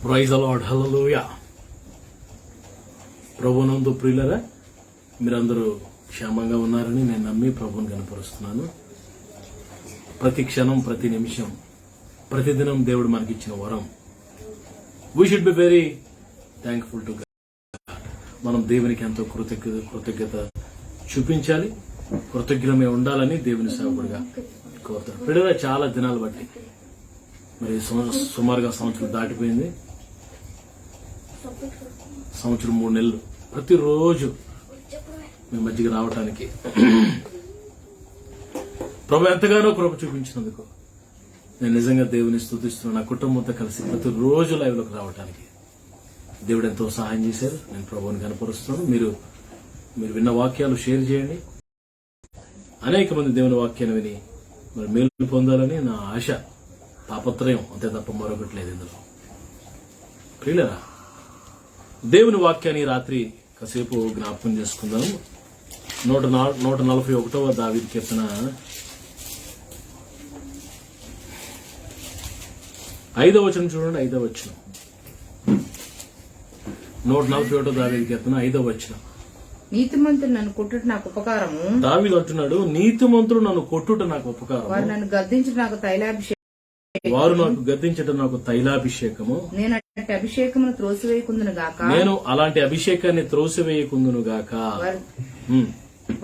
Praise the lord, హల్లెలూయా. ప్రభువునందు ప్రియులరా, మీరందరూ క్షేమంగా ఉన్నారని నేను నమ్మి ప్రభువుని కనపరుస్తున్నాను. ప్రతి క్షణం, ప్రతి నిమిషం, ప్రతిదినం దేవుడు మనకిచ్చిన వరం. We should be very thankful to God. మనం దేవునికి ఎంతో కృతజ్ఞత చూపించాలి, కృతజ్ఞమే ఉండాలని దేవుని సేవకుడిగా కోరుతారు. ప్రియులరా, చాలా దినాలు బట్టి మరి సుమారుగా సంవత్సరం దాటిపోయింది. సంవత్సరం 3 నెలలు ప్రతిరోజు మీ మధ్యకి రావటానికి ప్రభు ఎంతగానో కృప చూపించినందుకు నేను నిజంగా దేవుని స్తుతిస్తున్నాను. నా కుటుంబంతో కలిసి ప్రతిరోజు లైవ్ లోకి రావటానికి దేవుడు ఎంతో సహాయం చేశారు. నేను ప్రభువుని కనపరుస్తున్నాను. మీరు విన్న వాక్యాలు షేర్ చేయండి. అనేక మంది దేవుని వాక్యాన్ని విని మరి మేలు పొందాలని నా ఆశ, తాపత్రయం, అంతే తప్ప మరొకటి లేదు ఇందులో. ప్రియులరా, దేవుని వాక్యాన్ని రాత్రి కాసేపు జ్ఞాపకం చేసుకుందాం. 141వ దావీదు కీర్తన 5వ వచనం చూడండి. 5వ వచనం, 141వ దావీదు కీర్తన 5వ వచనం. నీతిమంతుడు నన్ను కొట్టుట నాకు ఉపకారము. దావీదు అంటున్నాడు, నీతిమంతుడు నన్ను కొట్టుట నాకు ఉపకారం. వారు నన్ను గద్దించుట నాకు తైలాభిషేకం. వారు నాకు గద్దించటం నాకు తైలాభిషేకము. నేను అట్టి అభిషేకమును త్రోసివేయకుందును గాక. నేను అలాంటి అభిషేకాన్ని త్రోసివేయకుందును గాక.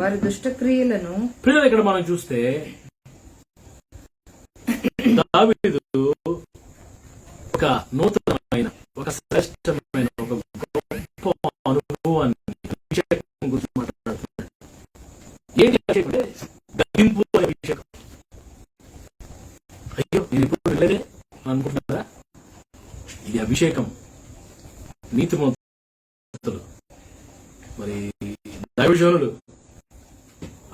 వారి దుష్టక్రియలను. పిల్లలు, ఇక్కడ మనం చూస్తే దావీదు ఒక నూతనమైన, ఒక శ్రేష్టమైన, ఒక గొప్ప అనుభవాన్ని అభిషేకం గురించి మాట్లాడుతున్నాడు. ఏంటి అభిషేకం? గద్దింపు అభిషేకం. అయ్యో, నేను ఇప్పుడు వెళ్ళలే అనుకుంటున్నారా? ఇది అభిషేకం. నీతిమంతులు, మరి దైవజనులు,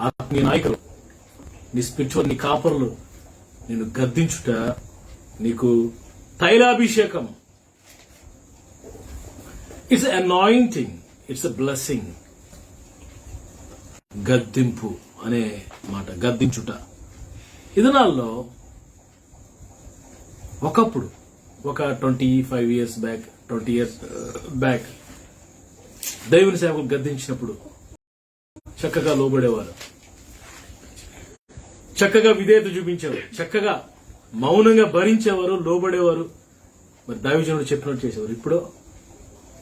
ఆత్మీయ నాయకులు, నీ స్పిరిచువల్, నీ కాపరులు నేను గద్దించుట నీకు తైలాభిషేకం. It's anointing, it's a blessing. గద్దింపు అనే మాట, గద్దించుట. ఈ దినాల్లో ఒకప్పుడు, ఒక 25 years బ్యాక్, 20 years బ్యాక్ దేవుని సేవకులు గద్దించినప్పుడు చక్కగా లోబడేవారు, చక్కగా విధేయత చూపించేవారు, చక్కగా మౌనంగా భరించేవారు, లోబడేవారు, మరి దైవజనుడు చెప్పినట్టు చేసేవారు. ఇప్పుడు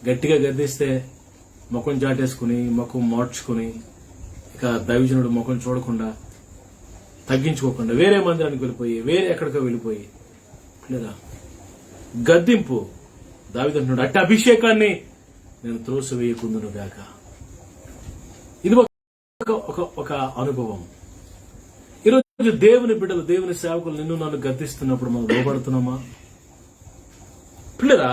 గట్టిగా గద్దిస్తే ముఖం చాటేసుకుని, ముఖం మార్చుకుని, ఇక దైవజనుడు ముఖం చూడకుండా, తగ్గించుకోకుండా వేరే మందిరానికి వెళ్ళిపోయి, వేరే ఎక్కడికో వెళ్ళిపోయి, లేదా గద్దింపు. దావీదు అంటున్నాడు, అట్టి అభిషేకాన్ని నేను త్రోసివేయకుందును గాక. ఇది ఒక అనుభవం. ఈరోజు దేవుని బిడ్డలు, దేవుని సేవకులు నిన్ను నన్ను గద్దిస్తున్నప్పుడు మనం లోబడుతున్నామా? పిల్లరా,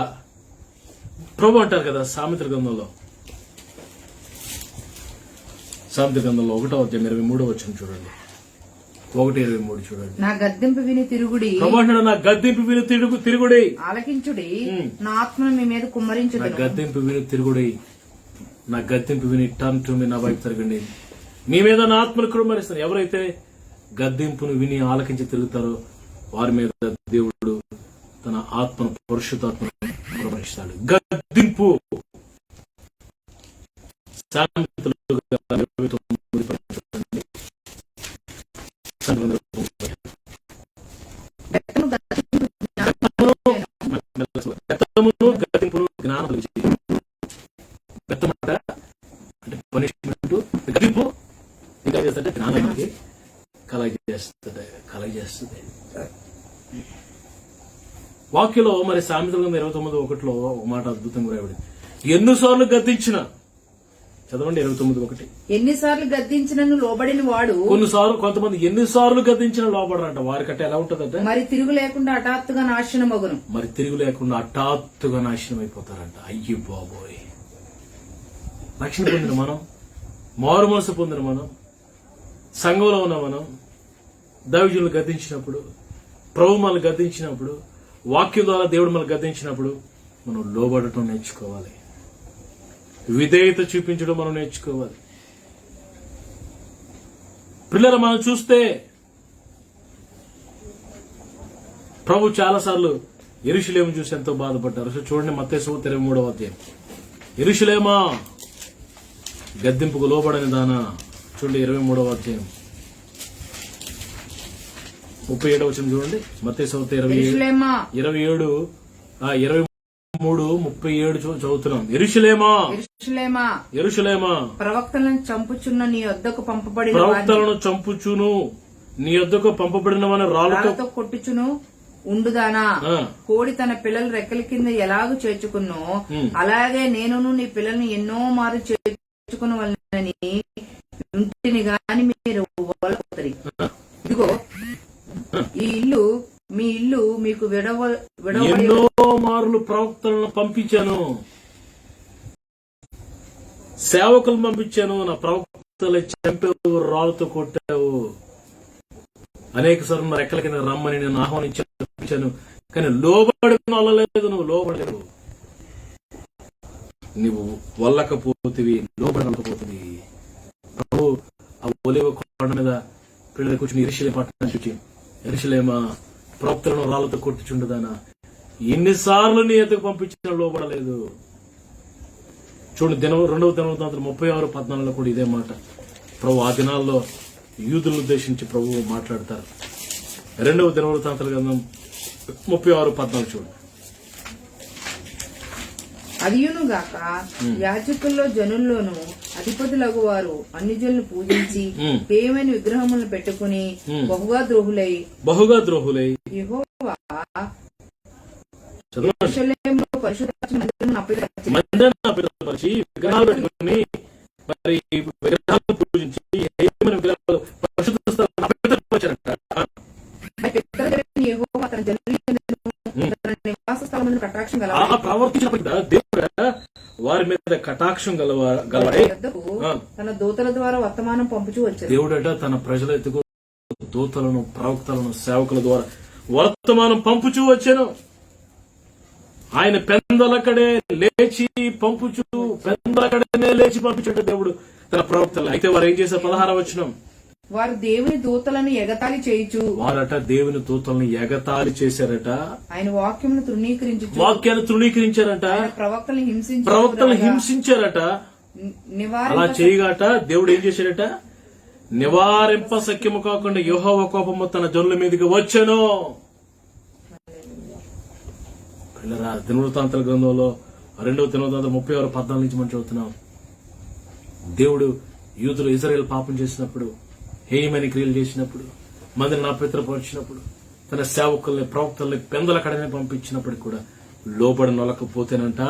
ప్రభు అంటారు కదా సామెతల గ్రంథంలో 1వ అధ్యాయం 23వ వచనం చూడండి. 1:23 చూడండి. నా గద్దింపు విని తిరుగుడి. ప్రభు అంటాడు, నా గద్దింపు విని తిరుగుడి. ఆలకించుడి, నా ఆత్మను మీ మీద కుమ్మరించుడి. నా గద్దింపు విని తిరుగుడి. నా గద్దింపు విని టర్న్ టు మీ, నా వైపు తిరగండి. మీ మీద నా ఆత్మను కుమ్మరిస్తాను. ఎవరైతే గద్దింపును విని ఆలకించి తిరుగుతారో వారి మీద దేవుడు తన ఆత్మను, పరిశుద్ధాత్మను కుమ్మరిస్తాడు. గద్దింపు. గద్దింపును జ్ఞానం బెత్తమాట అంటే పనిష్మెంట్. గద్దింపు ఇంకా చేస్తుంటే జ్ఞానానికి కలగజేస్తుంది. వాక్యలో మరి సామెతల 29:1 ఒక మాట అద్భుతంగా రాయబడింది. ఎన్నిసార్లు గద్దించిన, చదవండి 29:1. ఎన్నిసార్లు గద్దించినను లోబడిన వాడు. కొంతమంది ఎన్నిసార్లు గద్దించిన లోబడరంట. వారికంటే ఎలా ఉంటదంటే మరి తిరుగు లేకుండా హఠాత్తుగా నాశనమగును. మరి తిరుగు లేకుండా హఠాత్తుగా నాశనం అయిపోతారంట. అయ్యి బాబోయ్, రక్షణ పొందిన మనం, మారు మనసు పొందిన మనం, సంఘంలో ఉన్న మనం దైవజనులు గద్దించినప్పుడు, ప్రభు మనల్ని గద్దించినప్పుడు, వాక్యం ద్వారా దేవుడు మనల్ని గద్దించినప్పుడు మనం లోబడటం నేర్చుకోవాలి. విధేయత చూపించడం మనం నేర్చుకోవాలి. పిల్లలు, మనం చూస్తే ప్రభు చాలాసార్లు యెరూషలేము చూసి ఎంతో బాధపడ్డారు. సో చూడండి మత్తయి సువార్త 23వ అధ్యాయం. యెరూషలేమా గద్దింపుకు లోబడని దానా, చూడండి 23వ అధ్యాయం 37వ వచనం చూడండి. మత్తయి సువార్త యెరూషలేమా 23 37 చదువుతున్నాం. యెరూషలేమా యెరూషలేమా యెరూషలేమా ప్రవక్తలను చంపుచున్న నీ వద్దకు పంపబడిన ప్రవక్తలను చంపుచును నీ యొద్దకు పంపబడినవని రాళ్ళతో రాళ్లతో కొట్టుచును ఉండుదానా. కోడి తన పిల్లలు రెక్కల కింద ఎలాగూ చేర్చుకున్నో అలాగే నేనును నీ పిల్లల్ని ఎన్నో మారు చేర్చుకున్న వాళ్ళని ఇంటిని గాని మీరు వదలపోతారు. ఇదిగో ఈ ఇల్లు మీ ఇల్లు మీకు విడవబడి ఎన్నో మార్లు ప్రవక్తలను పంపించాను, సేవకులను పంపించాను, నా ప్రవక్తలు చంపావు, రాళ్ళతో కొట్టావు, అనేక సార్లు నా రెక్కల కింద రమ్మని నేను ఆహ్వానించాను, కానీ లోబడి నొల్లలేదు. నువ్వు లోబడలేవు, నువ్వు వల్లకపోతివి, లోబడలేకపోతుంది. ప్రభు ఆ ఒలివ కొండ మీద పిల్లలు కూర్చుని యెరూషలేము పట్టణం చూచి, యెరూషలేమా ప్రవక్తలను రాళ్లతో కొట్టుచుండదానా, ఎన్నిసార్లు నీ ఎద్దకు పంపించినా లోబడలేదు. చూడండి 2వ దినవృత్తాంతం 36:14 కూడా ఇదే మాట. ప్రభు ఆ దినాల్లో యూదులను ఉద్దేశించి ప్రభువు మాట్లాడతారు. 2వ దినవృత్తాంతాల గ్రంథం 36:14 చూడండి. అదియునుగాక యాజకుల్లో జనుల్లోను అధిపతులగు వారు అన్ని జనులను పూజించి పేమైన విగ్రహములను పెట్టుకుని బహుగా ద్రోహులై యెహోవా యెరూషలేములో పరిశుద్ధ మందిరమును అపవిత్రపరిచి విగ్రహాలు పెట్టుకుని మరి విగ్రహాలను పూజించి పరిశుద్ధ స్థలాన్ని అపవిత్రపరిచారంట. యెహోవా తన జనుల నివాస స్థలములను కటాక్షం ప్రవర్తించిన దేవుడు వారి మీద కటాక్షం గలవాడే తన దూతల ద్వారా వర్తమానం పంపుచూ వచ్చాడు. దేవుడట తన ప్రజల ఎత్తుకు దూతలను, ప్రవక్తలను, సేవకుల ద్వారా వర్తమానం పంపుచూ వచ్చాను. ఆయన పెందలకడే లేచి పంపించాడు దేవుడు తన ప్రవక్తలు. అయితే వారు ఏం చేశారు? 16వ వచనం, వారు దేవుని దూతలను ఎగతాళి చేయుచు, వారట దేవుని దూతలను ఎగతాళి చేశారట, ఆయన వాక్యాన్ని తృణీకరించారట, ప్రవక్తలను హింసించారట. అలా చేయగాట దేవుడు ఏం చేశాడట? నివారింప సఖ్యము కాకుండా యెహోవా కోపము తన జనుల మీదకి వచ్చెను. దినవృత్తాంతాల గ్రంథంలో 2వ దినవృత్తాంతం 36:14 నుంచి మనం చదువుతున్నాం. దేవుడు యూదులు ఇజ్రాయేల్ పాపం చేసినప్పుడు, హేయమైన క్రియలు చేసినప్పుడు, మందిని అపవిత్రపరిచినప్పుడు, తన సేవకుల్ని, ప్రవక్తల్ని పెందల కడనే పంపించినప్పుడు కూడా లోబడి నొలకపోతేనంట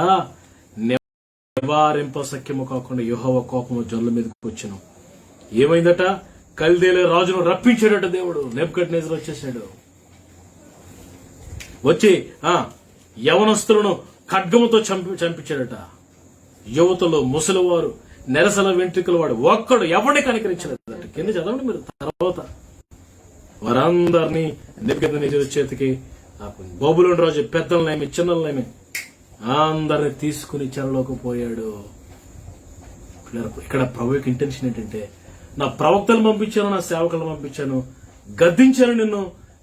నివారింప సఖ్యము కాకుండా యెహోవా కోపము జనుల మీదకి వచ్చాను. ఏమైందట? కల్దీయుల రాజును రప్పించాడట దేవుడు. నెబుకద్నెజరు వచ్చేసాడు. వచ్చి యవనస్తులను ఖడ్గముతో చంపించాడట. యువతలో ముసలివారు, నెరసల వెంట్రుకల వాడు ఒక్కడు ఎవరిని కనికరించలేదట. కింద చదవండి మీరు. తర్వాత వారందరినీ నెబుకద్నెజరు చేతికి బబులోను రాజు పెద్దలనేమి చిన్నలనేమి అందరిని తీసుకుని చెరలోకి పోయాడు. ఇక్కడ ప్రభు యొక్క ఇంటెన్షన్ ఏంటంటే, నా ప్రవక్తలు పంపించాను, నా సేవకులను పంపించాను, గద్దించాను నిన్ను,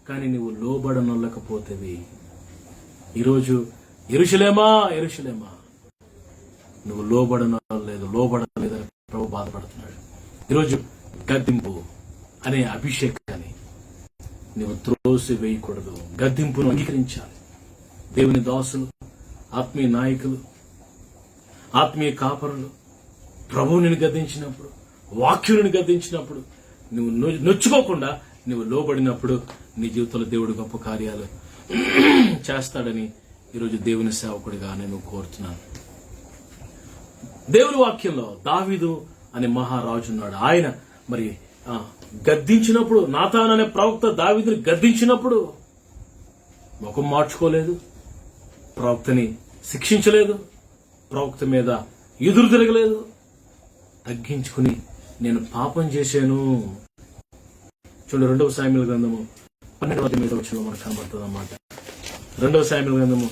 కానీ నువ్వు లోబడనొల్లకపోతేవి. ఈరోజు యెరూషలేమా నువ్వు లోబడలేదని ప్రభు బాధపడుతున్నాడు. ఈరోజు గద్దింపు అనే అభిషేకాన్ని నువ్వు త్రోసి వేయకూడదు. గద్దింపును అంగీకరించాలి. దేవుని దాసులు, ఆత్మీయ నాయకులు, ఆత్మీయ కాపరులు ప్రభువుని గద్దించినప్పుడు, వాక్యుని గద్దించినప్పుడు నువ్వు నొచ్చుకోకుండా నువ్వు లోబడినప్పుడు నీ జీవితంలో దేవుడు గొప్ప కార్యాలు చేస్తాడని ఈరోజు దేవుని సేవకుడిగా నేను కోరుతున్నాను. దేవుని వాక్యంలో దావీదు అనే మహారాజు ఉన్నాడు. ఆయన మరి గద్దించినప్పుడు, నాతాను అనే ప్రవక్త దావీదుని గద్దించినప్పుడు ముఖం మార్చుకోలేదు, ప్రవక్తని శిక్షించలేదు, ప్రవక్త మీద ఎదురు తిరగలేదు, తగ్గించుకుని నేను పాపం చేశాను. చూడండి 2వ సాముయేలు గ్రంథము 12వ అధ్యాయం మనకు కనబడుతుంది అన్నమాట. 2వ సాముయేలు గ్రంథము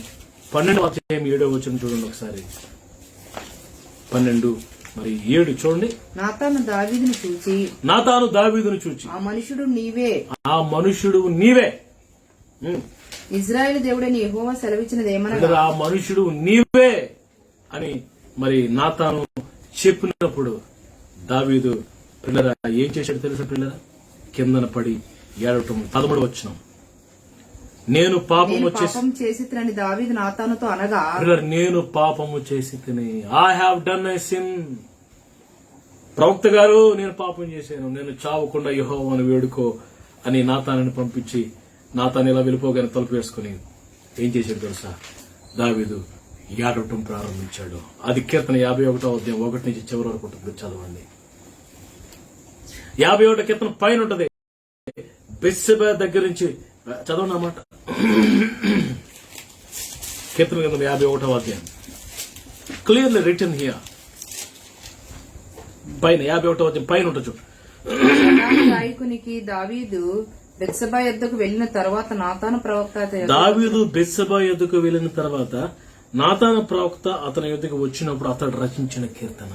12వ అధ్యాయం 7వ వచనం చూడండి ఒకసారి. 12:7 చూడండి. నాతాను దావీదును చూచి ఆ మనుషుడు నీవే. ఇజ్రాయేలు దేవుడని యెహోవా సెలవిచ్చినది ఏమనగా, పిల్లరా, ఆ మనుషుడు నీవే అని మరి నాతాను చెప్పినప్పుడు దావీదు పిల్లరా ఏం చేశాడు తెలుసా? పిల్లరా, కిందన పడి ఏడవటం. 13 వచనం, నేను పాపము చేసి తినని దావీదు నాతానుతో అనగా, నేను పాపము చేసి తిని, I have done a sin. ప్రవక్త గారు, నేను పాపం చేశాను, నేను చావకుండా యెహోవాను వేడుకో అని నాతానుని పంపించి, నాతాను ఇలా వెళ్ళిపోగానే తలుపు వేసుకుని ఏం చేశాడు తెలుసా? దావీదు ఏడవటం ప్రారంభించాడు. అది కీర్తన 51వ అధ్యాయం 1 నుంచి చివరి వరకు ఉంటుంది, చదవండి. 51వ కీర్తన పైన ఉంటది, బెత్షెబా దగ్గర నుంచి చదవండి అన్నమాట. కీర్తన గ్రంథం 51వ అధ్యాయం, క్లియర్లీ రిటన్ హియర్. పైన 51వ అధ్యాయం పైన ఉంటుంది. గాయకునికి దావీదు బెత్షెబా యొద్దకు వెళ్లిన తర్వాత నాతాను ప్రవక్త అతని యొద్దకు వచ్చినప్పుడు అతడు రచించిన కీర్తన.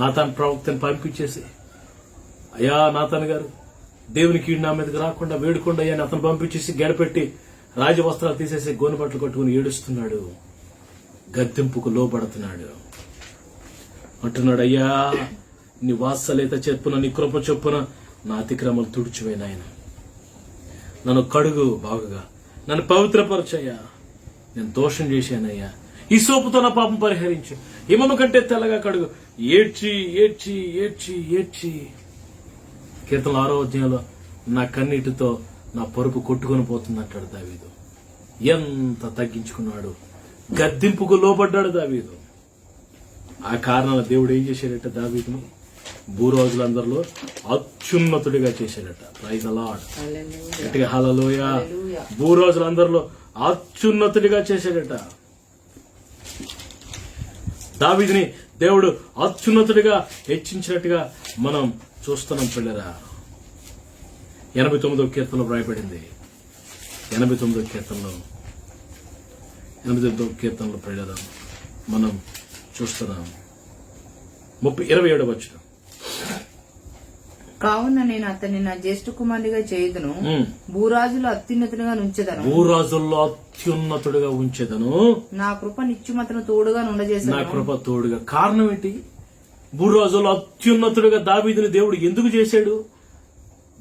నాతాను ప్రవక్తని పంపించేసి, అయ్యా నాతాను గారు, దేవునికి నా మీదకి రాకుండా వేడుకుండా అని అతను పంపించేసి గడపెట్టి రాజవస్త్రాలు తీసేసి గోనె బట్టలు కట్టుకుని ఏడుస్తున్నాడు, గద్దెంపుకు లోపడుతున్నాడు. అంటున్నాడు, అయ్యా నీ వాత్సల్యత చెప్పున, నీ కృప చొప్పున నా అతిక్రమాలు తుడిచివేనాయన, నన్ను కడుగు బాగుగా, నన్ను పవిత్రపరచయ్యా, నేను దోషం చేశానయ్యా, ఈ సోపుతో నా పాపం పరిహరించు, హిమము కంటే తెల్లగా కడుగు. ఏడ్చి ఏడ్చి ఏడ్చి ఏడ్చి కీర్తన 6వ అధ్యాయంలో నా కన్నీటితో నా పరుపు కొట్టుకుని పోతుందంటాడు దావీదు. ఎంత తగ్గించుకున్నాడు, గద్దింపుకు లోబడ్డాడు దావీదు. ఆ కారణాల దేవుడు ఏం చేశాడట? దావీదుని భూరాజులందరిలో అత్యున్నతుడిగా చేశాడట. ప్రైజ్ ది లార్డ్, గట్టిగా హల్లెలూయా. భూరాజులందరిలో అత్యున్నతుడిగా చేశాడట. దావీదుని దేవుడు అత్యున్నతుడిగా హెచ్చించినట్టుగా మనం చూస్తున్నాం పిల్లరా. 89వ కీర్తనలో రాయబడింది. 89వ కీర్తనలో పిల్లరా మనం చూస్తున్నాం. 27వ వచనం, కావున నేను అతన్ని నా జ్యేష్ఠ కుమారుడిగా చేయుదును, భూరాజులో అత్యున్నతుడిగా ఉంచెదను, నా కృప నిత్యం అతను తోడుగా ఉండజేసాను. నా కృప తోడుగా. కారణం ఏంటి? భూరాజులో అత్యున్నతుడిగా దావీదుని దేవుడు ఎందుకు చేశాడు?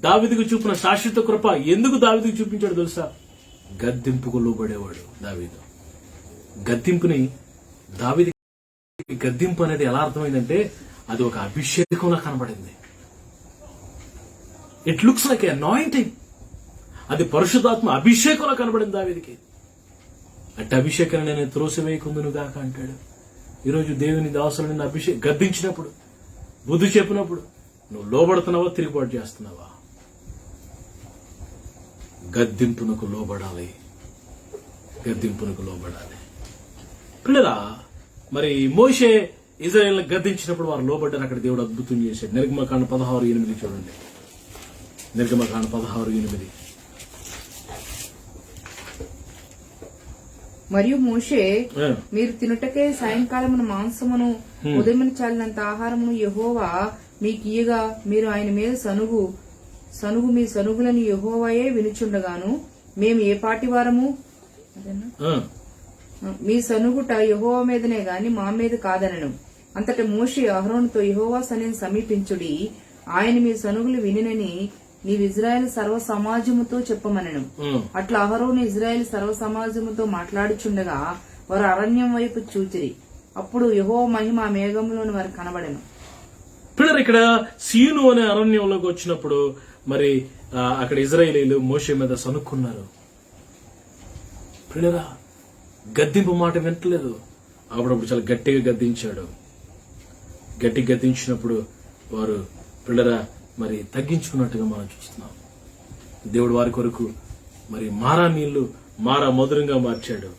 దావీదుకు చూపిన శాశ్వత కృప ఎందుకు దావీదుకు చూపించాడు తెలుసా? గద్దింపుకు లోబడేవాడు దావీదు. గద్దింపుని దావీదు, గద్దింపు అనేది ఎలా అర్థమైందంటే అది ఒక అభిషేకంలా కనబడింది. It looks like anointing. అది పరిశుద్ధాత్మ అభిషేకంలా కనబడింది దావీదుకి. అంటే అభిషేకాన్ని నేను త్రోసివేయకుందును గాక అంటాడు. ఈరోజు దేవుని దాసులు నిన్ను గద్దించినప్పుడు, బుద్ధి చెప్పినప్పుడు నువ్వు లోబడుతున్నావా, తిరుగుబాటు చేస్తున్నావా? గద్దింపునకు లోబడాలి, గద్దింపునకు లోబడాలి. పిల్లరా, మరి మోషే ఇజ్రాయేల్ గద్దించినప్పుడు వారు లోబడ్డారు. అక్కడ దేవుడు అద్భుతం చేశాడు. నిర్గమకాండ 16:8 చూడండి. నిర్గమకాండ 16:8. మరియు మోషే, మీరు తినుటకే సాయంకాలమున మాంసమును, ఉదయమున చాలినంత ఆహారమును యెహోవా మీకియ్యగా, మీరు ఆయన మీద సనుగు మీ సనుగులను యెహోవాయే వినుచుండగాను, మేము ఏ పాటి వారము, మీ సనుగుట యెహోవా మీదనే గాని మా మీద కాదనను. అంతట మోషే అహరోనుతో, యెహోవా సన్నిధిని సమీపించుడి, ఆయన మీ సనుగులు వినినని నీవు ఇజ్రాయెల్ సర్వ సమాజముతో చెప్పమనను. అట్లా అహరోను ఇజ్రాయెల్ సర్వ సమాజముతో మాట్లాడుచుండగా వారు అరణ్యం వైపు చూచిరి. అప్పుడు యెహోవా మహిమ ఆ మేఘంలోని వారు కనబడెను. పిల్లలు, ఇక్కడ సీను అనే అరణ్యంలోకి వచ్చినప్పుడు మరి అక్కడ ఇజ్రాయేలీలు మోషే మీద సనుక్కున్నారు. పిల్లరా, గద్దింపు మాట వింటలేదు. అప్పుడప్పుడు చాలా గట్టిగా గద్దించాడు. గట్టిగా గద్దించినప్పుడు వారు పిల్లరా మరి తగ్గించుకున్నట్టుగా మనం చూస్తున్నాం. దేవుడు వారి కొరకు మరి మారా నీళ్లు మారా మధురంగా మార్చాడు.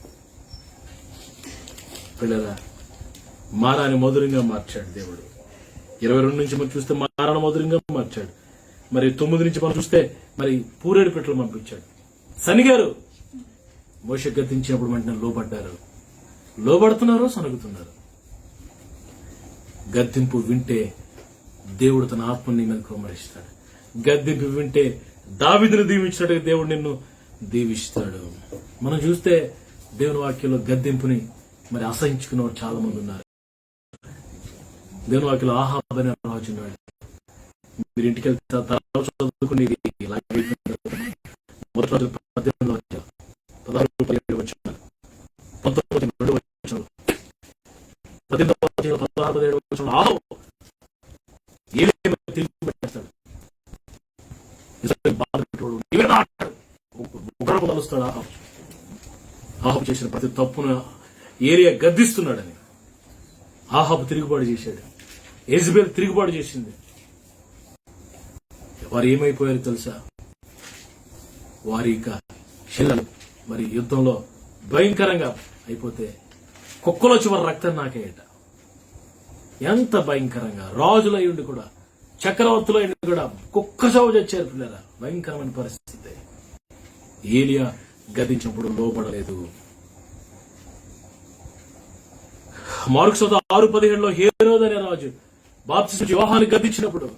పిల్లరా, మారాని మధురంగా మార్చాడు దేవుడు. 22 నుంచి మనం చూస్తే మారాను మధురంగా మార్చాడు. మరి 9 నుంచి మనం చూస్తే మరి పూరేడు పెట్టలు పంపించాడు. సనిగారు మోషే గద్దించినప్పుడు వెంటనే లోబడ్డారు. లోబడుతున్నారు, సనుగుతున్నారు. గద్దింపు వింటే దేవుడు తన ఆత్మని మీద కుమ్మరిస్తాడు. గద్దింపు వింటే దావీదును దీవించినట్టుగా దేవుడు నిన్ను దీవిస్తాడు. మనం చూస్తే దేవుని వాక్యంలో గద్దింపుని మరి అసహించుకున్న వారు చాలా మంది ఉన్నారు. దేవుని వాక్యంలో ఆహాబ్ అనే రాజు ఉన్నాడు. మీరు ఇంటికి వెళ్తే చదువుకుని మొదటి రోజు 18 వచ్చారు, 16, 17 వచ్చారు, 19, 2 వచ్చారు, 18, 16, 17 వచ్చారు. ఆహాబు తిరిగి పెట్టేస్తాడు. బాధ పెట్టుకోడు, ఒకరు కలుస్తాడు. ఆహాబు చేసిన ప్రతి తప్పును ఏరియా గద్దిస్తున్నాడని ఆహాబు తిరుగుబాటు చేశాడు. యెజబెల్ తిరుగుబాటు చేసింది. వారు ఏమైపోయారు తెలుసా? వారి శిలలు మరి యుద్ధంలో భయంకరంగా అయిపోతే కుక్కలో చివరి రక్తం నాకేయట. ఎంత భయంకరంగా! రాజులై ఉండి కూడా, చక్రవర్తులై ఉండి కూడా కుక్క చావు చచ్చారు పిల్లరా. భయంకరమైన పరిస్థితి. ఏలియా గద్దించినప్పుడు లోబడలేదు. మార్కు సువార్త 6:17 హేరోదు అనే రాజు బాప్తిస్మం యోహాను గద్దించినప్పుడు,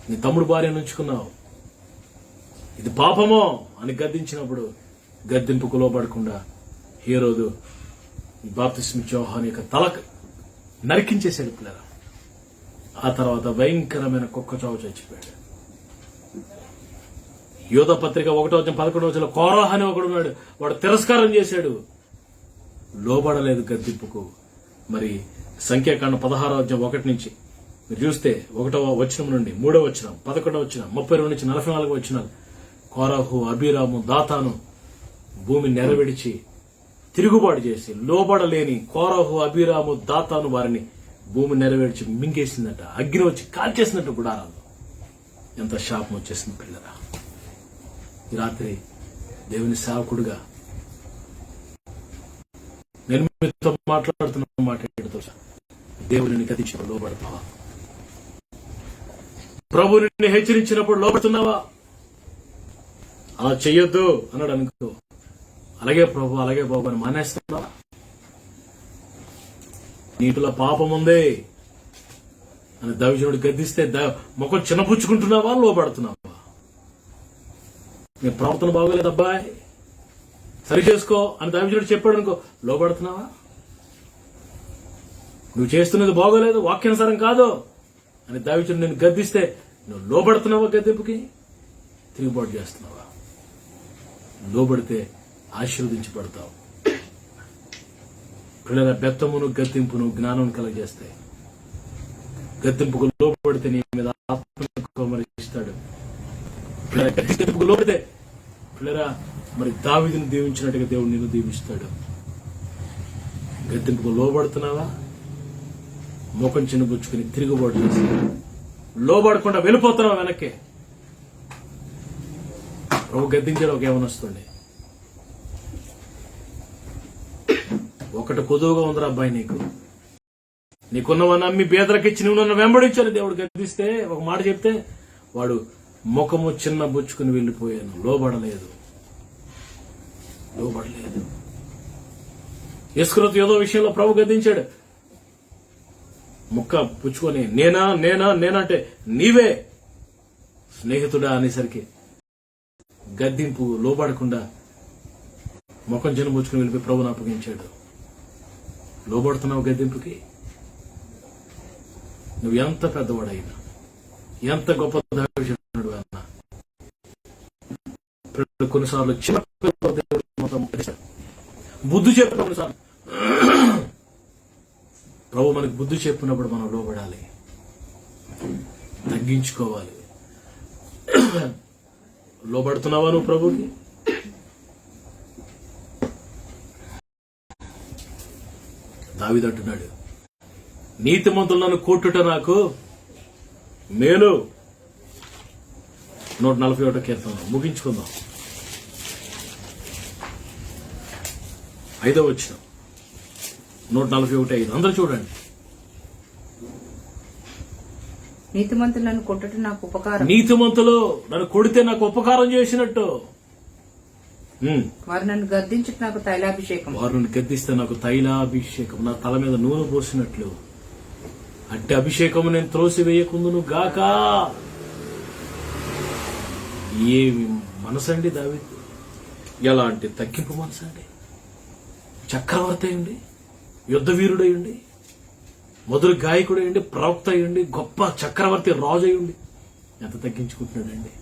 నీ తమ్ముడు భార్యను ఉంచుకున్నావు, ఇది పాపమో అని గద్దించినప్పుడు గద్దింపుకు లోబడకుండా హేరోదు బాప్తిస్మం యోహాను యొక్క తల నరికించేశాడు పిల్లరా. ఆ తర్వాత భయంకరమైన కుక్క చావు చచ్చిపోయాడు. యోధ పత్రిక 1:11 కోరాహ అని ఒకడున్నాడు. వాడు తిరస్కారం చేశాడు, లోబడలేదు గద్దింపుకు. మరి సంఖ్యాకాండం 16:1 నుంచి మీరు చూస్తే 1వ వచనం నుండి 3వ వచనం, 11వ వచనం, 32 నుంచి 44 వచనాలు. కోరాహు, అబీరాము, దాతాను భూమి నెరవేర్చి తిరుగుబాటు చేసి లోబడలేని కోరాహు, అబీరాము, దాతాను వారిని భూమి నెరవేర్చి మింగేసిందట. అగ్ని వచ్చి కాల్చేసినట్టు గుడారాలు. ఎంత శాపం వచ్చేసింది పిల్లరా. ఈ రాత్రి దేవుని సేవకుడుగా నేను మీతో మాట్లాడుతున్న మాట ఏంటో, దేవుడిని గద్దించినప్పుడు లోబడతావా? ప్రభు నిన్ను హెచ్చరించినప్పుడు లోబడుతున్నావా? అలా చెయ్యొద్దు అన్నాడు అనుకో, అలాగే ప్రభు అలాగే బాబు అని మానేస్తున్నావా? నీటిలో పాపం ఉంది అని దైవజనుడు గద్దిస్తే ముఖం చిన్నపుచ్చుకుంటున్నావా? లోబడుతున్నావా? నీ ప్రవర్తన బాగోలేదు అబ్బాయి, సరి చేసుకో అని దైవజనుడు చెప్పాడు అనుకో, లోబడుతున్నావా? నువ్వు చేస్తున్నది బాగోలేదు, వాక్యానుసారం కాదు అని దైవజనుడు నేను గద్దిస్తే నువ్వు లోబడుతున్నావా? గద్దింపుకి తిరుగుబాటు చేస్తున్నావా? లోబడితే ఆశీర్వదించబడతావు. పిల్లల బెత్తమును గద్దింపును జ్ఞానం కలగజేస్తాయి. గద్దింపుకు లోబడితే నీ మీద ఆత్మను కుమ్మరిస్తాడు. పిల్లల గద్దింపుకు లోబడితే పిల్లరా మరి దావీదును దీవించినట్టుగా దేవుడు నిన్ను దీవిస్తాడు. గద్దింపుకు లోబడుతున్నావా? మోకం చిన్నబుచ్చుకుని తిరుగుబాటు చేసి లోబడకుండా వెళ్ళిపోతున్నావా వెనక్కి? ప్రభు గద్దించాడు ఒక ఏమనొస్తుంది, ఒకటి కొదువుగా ఉందిరా అబ్బాయి, నీకున్నవన్నీ అమ్మి బేదలకిచ్చి నువ్వు నన్ను వెంబడించాను దేవుడు గద్దిస్తే ఒక మాట చెప్తే వాడు ముఖము చిన్న బుచ్చుకుని వెళ్లిపోయాను. లోబడలేదు. ఇస్కరియోతు యోధ విషయంలో ప్రభు గద్దించాడు. ముక్క పుచ్చుకొని నేనా నేనా నేనంటే నీవే స్నేహితుడా అనేసరికి గద్దింపు లోబడకుండా ముఖం చిన్న బుచ్చుకుని వెళ్ళిపోయి ప్రభుని అప్పగించాడు. లోబడుతున్నావు గద్దింపుకి? నువ్వు ఎంత పెద్దవాడైనా, ఎంత గొప్ప దైవజనుడు అన్నా, కొన్నిసార్లు చిన్న బుద్ధి చెప్పిన కొన్నిసార్లు ప్రభు మనకి బుద్ధి చెప్పినప్పుడు మనం లోబడాలి, తగ్గించుకోవాలి. లోబడుతున్నావా నువ్వు ప్రభుకి? దావీదు అంటున్నాడు, నీతిమంతులను కొట్టుట నాకు మేలు. 141 కీర్తన ముగించుకుందాం. 5వ వచనం, 141:5. అందరూ చూడండి. నీతిమంతులు నన్ను కొట్టుట నాకు ఉపకారం. నీతిమంతులు నన్ను కొడితే నాకు ఉపకారం చేసినట్టు. వారు నన్ను గద్దించుట నాకు తైలాభిషేకం. వారు నన్ను గద్దిస్తే నాకు తైలాభిషేకం, నా తల మీద నూనె పోసినట్లు. అట్టి అభిషేకము నేను త్రోసివేయకుందును గాక. ఏ మనసండి దావీదు. ఎలాంటి తగ్గింపు మనసు అండి. చక్రవర్తి అయ్యండి, యుద్ధ వీరుడయ్యండి, మొదలు గాయకుడయ్యండి, ప్రవక్త అయ్యండి, గొప్ప చక్రవర్తి రాజు అయ్యండి. ఎంత తగ్గించుకుంటున్నాడండి.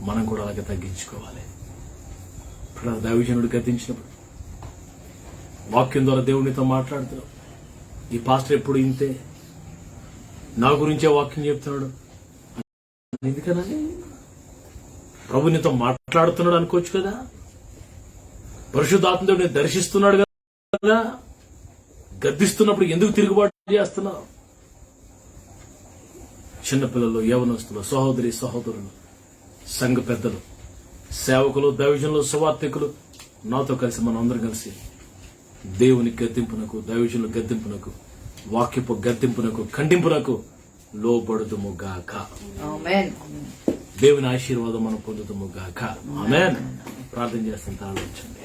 మనం కూడా అలాగే తగ్గించుకోవాలి. ఇప్పుడు దైవజనుడు గద్దించినప్పుడు వాక్యం ద్వారా దేవునితో మాట్లాడుతున్నాడు. ఈ పాస్టర్ ఎప్పుడు ఇంతే, నా గురించే వాక్యం చెప్తున్నాడు ఎందుకనండి? ప్రభు నీతో మాట్లాడుతున్నాడు అనుకోవచ్చు కదా. పరిశుద్ధాత్మ దేవుడిని దర్శిస్తున్నాడు కదా. గద్దిస్తున్నప్పుడు ఎందుకు తిరుగుబాటు చేస్తున్నావు? చిన్నపిల్లలు, యవనస్తులు, సహోదరి సహోదరులు, సంఘ పెద్దలు, సేవకులు, దైవజనులు, సువార్థికులు, నాతో కలిసి మనం అందరం కలిసి దేవుని గద్దింపునకు, దైవజనుల గద్దింపునకు, వాక్యపు గద్దింపునకు, ఖండింపునకు లోబడుదుము గాక. దేవుని ఆశీర్వాదం మనం పొందుతాము గాక. ఆమేన్. ప్రార్థన చేస్తాం. తలలో ఉంచండి.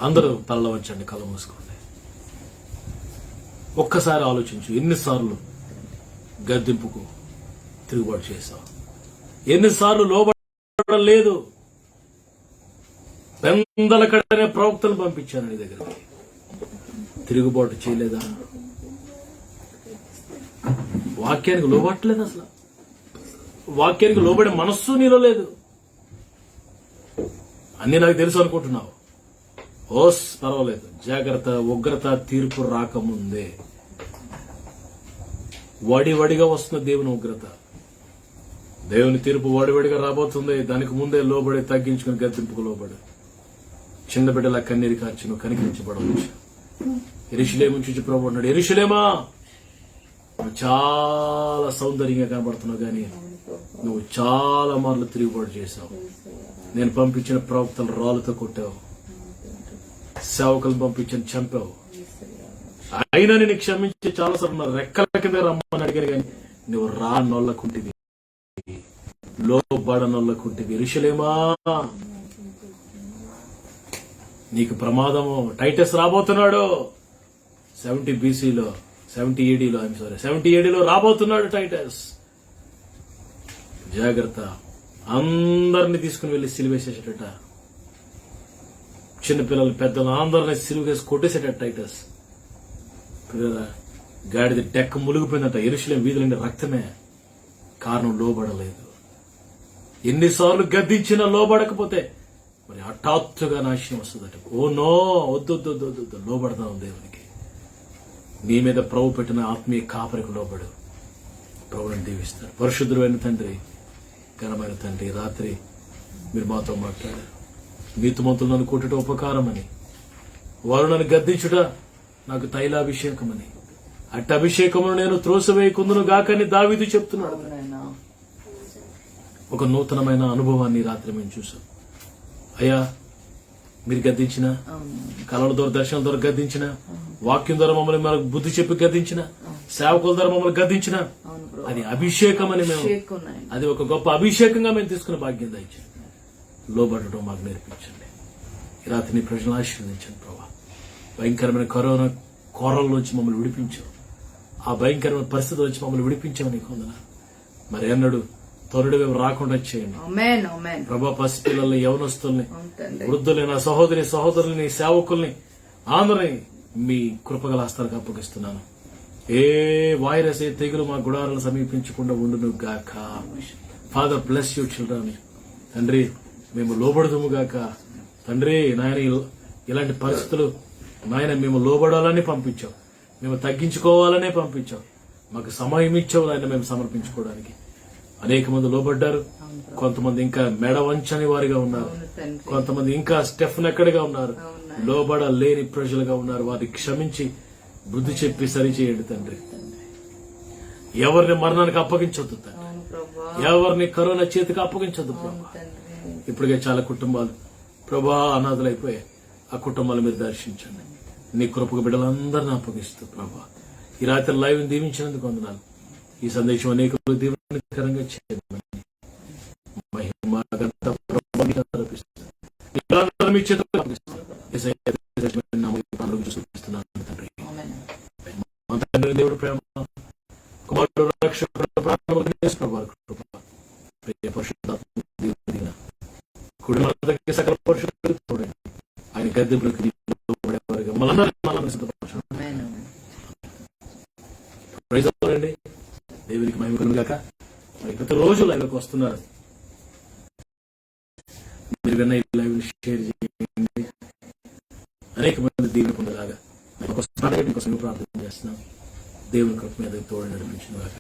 అందరూ తలలో ఉంచండి, కళ్ళు మూసుకోండి. ఒక్కసారి ఆలోచించు, ఎన్నిసార్లు గద్దింపుకు తిరుగుబాటు చేశావు? ఎన్నిసార్లు లోబడడం లేదు? పెందల కడనే ప్రవక్తలు పంపించాను నీ దగ్గరికి, తిరుగుబాటు చేయలేదా? వాక్యానికి లోబట్టలేదు. అసలు వాక్యానికి లోబడే మనస్సు నీలో లేదు. అన్ని నాకు తెలుసు అనుకుంటున్నావు. ఓస్, పర్వాలేదు, జాగ్రత్త. ఉగ్రత తీర్పు రాకముందే వడివడిగా వస్తున్న దేవుని ఉగ్రత, దేవుని తీర్పు వడివడిగా రాబోతుంది. దానికి ముందే లోబడి, తగ్గించుకుని గద్దింపుకు లోబడి, చిన్న బిడ్డలా కన్నీరు కార్చి నువ్వు కనికరించబడవచ్చు. యెరూషలేము చూచి ప్రభువు అన్నాడు, యెరూషలేమా, నువ్వు చాలా సౌందర్యంగా కనబడుతున్నావు, కానీ నువ్వు చాలా మార్లు తిరుగుబాటు చేశావు. నేను పంపించిన ప్రవక్తలు రాళ్ళతో కొట్టావు, సేవకులను పంపించిన చంపావు. అయినా నేను క్షమించి చాలాసార్లు రెక్కల కింద రమ్మని అడిగాను, కానీ నువ్వు రా నొల్లకుంటివి, లోబడ నొల్లకుంటివి. యెరూషలేమా, నీకు ప్రమాదము. టైటస్ రాబోతున్నాడు 70 BCలో, 70 ADలో, 70 ADలో రాబోతున్నాడు టైటస్. జాగ్రత్త. అందరినీ తీసుకుని వెళ్లి సిలువేసేసేట, చిన్నపిల్లలు, పెద్దలు అందరినీ సిలువేసి కొట్టేసేట టైటస్. గాడిద డెక్క మునిగిపోయిందంట. యెరూషలేము వీధులంటే రక్తమే. కారణం లోబడలేదు. ఎన్నిసార్లు గద్దించినా లోబడకపోతే మరి హఠాత్తుగా నాశనం వస్తుందట. ఓ నో, వద్దు, లోబడదాం దేవునికి. నీ మీద ప్రభు పెట్టిన ఆత్మీయ కాపరికి లోబడు. ప్రభుని దీవిస్తాడు. పరిశుద్ధుడైన తండ్రి, ఘనమైన తండ్రి, రాత్రి మీరు మాతో మాట్లాడారు. నీతిమంతులు నన్ను కొట్టుట ఉపకారమని, వారు నన్ను గద్దించుట నాకు తైలాభిషేకమని, అట్టి అభిషేకమును నేను త్రోసివేయకుందును గాకని దావీదు చెప్తున్నాడు. ఒక నూతనమైన అనుభవాన్ని రాత్రి మేము చూసాం. అయ్యా, మీరు గద్దించిన, కళల ద్వారా, దర్శనం ద్వారా గద్దించిన, వాక్యం ద్వారా మమ్మల్ని మనకు బుద్ధి చెప్పి గద్దించిన, సేవకుల ద్వారా మమ్మల్ని గద్దించిన, అది అభిషేకం అని మేము, అది ఒక గొప్ప అభిషేకంగా మేము తీసుకున్న భాగ్యం దయచండి. లోబడటం మాకు నేర్పించండి. ఈ రాత్రి నీ ప్రజలను ఆశీర్వదించండి ప్రభా. భయంకరమైన కరోనా కోరల్లోంచి మమ్మల్ని విడిపించావు. ఆ భయంకరమైన పరిస్థితుల నుంచి మమ్మల్ని విడిపించావు. నీకు వందనాలు. మరి అన్నాడు, త్వరడు రాకుండా చేయండి ప్రభా. పసిపిల్లల్ని, యవనస్తుల్ని, వృద్ధులైన సహోదరి సహోదరుల్ని, సేవకుల్ని అందరినీ మీ కృపగల హస్తాలకు అప్పగిస్తున్నాను. ఏ వైరస్, ఏ తెగులు మా గుడారాలను సమీపించకుండా ఉండును గాక. Father bless you children. తండ్రి, మేము లోబడదుము గాక. తండ్రి, నాయన ఇలాంటి పరిస్థితులు నాయన మేము లోబడాలని పంపించావు, మేము తగ్గించుకోవాలనే పంపించావు. మాకు సమయం ఇచ్చావు నాయన మేము సమర్పించుకోవడానికి. అనేక మంది లోబడ్డారు. కొంతమంది ఇంకా మెడ వంచని వారిగా ఉన్నారు. కొంతమంది ఇంకా స్టెఫ్ నెక్కడిగా ఉన్నారు. లోబడ లేని ప్రజలుగా ఉన్నారు. వారిని క్షమించి బుద్ధి చెప్పి సరిచేయండి తండ్రి. ఎవరిని మరణానికి అప్పగించొద్దు తండ్రి. ఎవరిని కరోనా చేతికి అప్పగించొద్దు ప్రభా. ఇప్పటికే చాలా కుటుంబాలు ప్రభా అనాథలైపోయాయి. ఆ కుటుంబాలు మీరు దర్శించండి. నీ కృపకు బిడ్డలందరినీ అప్పగిస్తూ ప్రభా, ఈ రాత్రి లైవ్ దీవించినందుకు వందనాలు. ఈ సందేశం అనేక దీవెనకరంగా చేయమని మహిమ ఘనత ప్రభువునికి అర్పిస్తున్నాను. మీ చేతులకు అప్పగిస్తున్నాను. తండ్రి, మా తండ్రి దేవుడు ప్రేమ, కుమారుడు రక్షకుడు, పరిశుద్ధాత్మ చూడండి. ఆయన గద్దెపులకు లోబడేవారుగా మనందరినీ సిద్ధపరచండి. ప్రైజ్ ది లార్డ్ అండి. దేవునికి మహిమ కలుగును గాక. మరి ప్రతిరోజు లైవ్లోకి వస్తున్నారు. మీరు విన్న ఈ లైవ్ షేర్ చేయండి. అనేక మంది దీవెన పొందేలాగా ఇంకోసం ప్రార్థన చేస్తున్నాం. దేవుని కృప మీద తోడు నడిపించిన గాక.